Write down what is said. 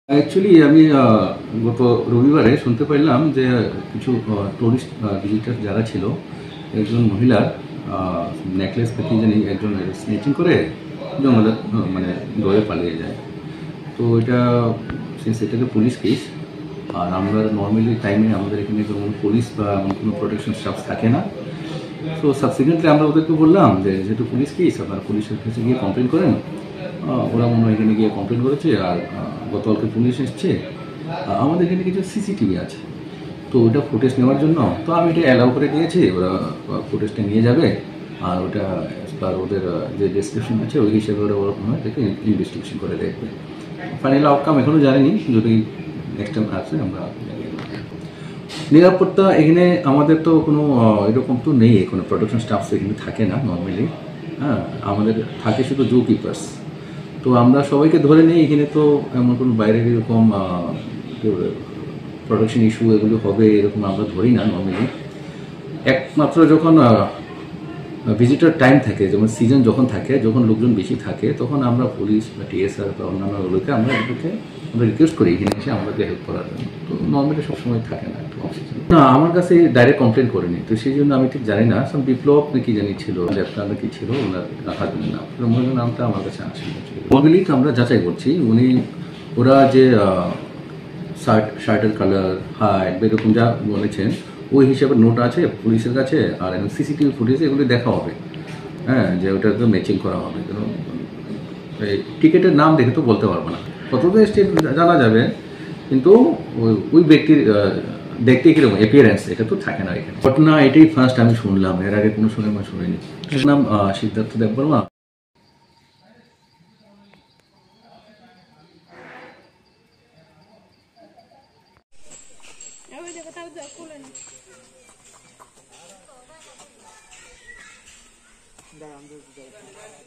Actually আমি গত রবিবারে শুনতে পাইলাম যে কিছু টুরিস্ট ভিজিটার যারা ছিল, একজন মহিলার নেকলেস কি জানি একজন স্নেচিং করে জঙ্গলে মানে ধরে পালিয়ে যায়। তো এটা সেটাকে পুলিশ কেস। আর আমরা নর্মালি টাইমে আমাদের এখানে যেমন পুলিশ বা এমন কোনো প্রোটেকশন স্টাফ থাকে না। সো সাবসিকুয়েন্টলি আমরা ওদেরকে বললাম যে যেহেতু পুলিশ কেস আপনারা পুলিশের কাছে গিয়ে কমপ্লেন করেন। ওরা মনে হয় এখানে গিয়ে কমপ্লেন করেছে। আর গতকালকে পুলিশ এসছে। আমাদের এখানে কিছু সিসিটিভি আছে, তো ওটা ফুটেজ নেওয়ার জন্য তো আমি এটা অ্যালাউ করে দিয়েছি। ওরা ফুটেজটা নিয়ে যাবে আর ওটা তার ওদের যে ডেসক্রিপশন আছে ওই হিসেবে ওরা দেখে ইনভেস্টিগেশন করে দেখবে। ফাইনাল আউটকাম এখনও জানিনি, যদি নেক্সট টাইম আসে আমরা জানিয়ে দেবো। নিরাপত্তা এখানে আমাদের তো কোনো এরকম তো নেই, কোনো প্রোটেকশন স্টাফ এখানে থাকে না নর্মালি। হ্যাঁ, আমাদের থাকে শুধু জু কিপার্স। তো আমরা সবাইকে ধরে নিই, এখানে তো এমন কোনো বাইরের এরকম প্রোটেকশন ইস্যু এগুলো হবে এরকম আমরা ধরি না নর্মালি। একমাত্র যখন ভিজিটার টাইম থাকে, যেমন সিজন যখন থাকে, যখন লোকজন বেশি থাকে, তখন আমরা পুলিশ বা টিএসআর বা অন্যান্য লোকে আমরা রিকোয়েস্ট করি এখানে এসে আমাদেরকে হেল্প করার জন্য। তো নর্মালি সবসময় থাকে না একটু অক্সিজেন। না, আমার কাছে ডাইরেক্ট কমপ্লেন করেনি, তো সেই জন্য আমি ঠিক জানি না। সব বিপ্লব কি জানি ছিল, লেফটেন্যান্ট কি ছিল, ওনার হাজবেন্ডের নাম, মহিলার নামটা আমার কাছে আসেনি। মোবিলি আমরা যাচাই করছি, ওরা যে শার্টের কালার, হাইট এরকম যা বলেছেন ওই হিসাবে নোট আছে পুলিশের কাছে। আর এখন সিসিটিভি ফুটেজে এগুলি দেখা হবে। হ্যাঁ, যে ওটা তো ম্যাচিং করা হবে। এই টিকিটের নাম দেখে তো বলতে পারবো না, কতটা স্টেট জানা যাবে, কিন্তু ওই ব্যক্তির দেখতে কিরকম অ্যাপিয়ারেন্স এটা তো থাকে না এখানে। ঘটনা এটাই ফার্স্ট আমি শুনলাম, এর আগে কোনো শুনিনি। নাম সিদ্ধার্থ দেববর্মা।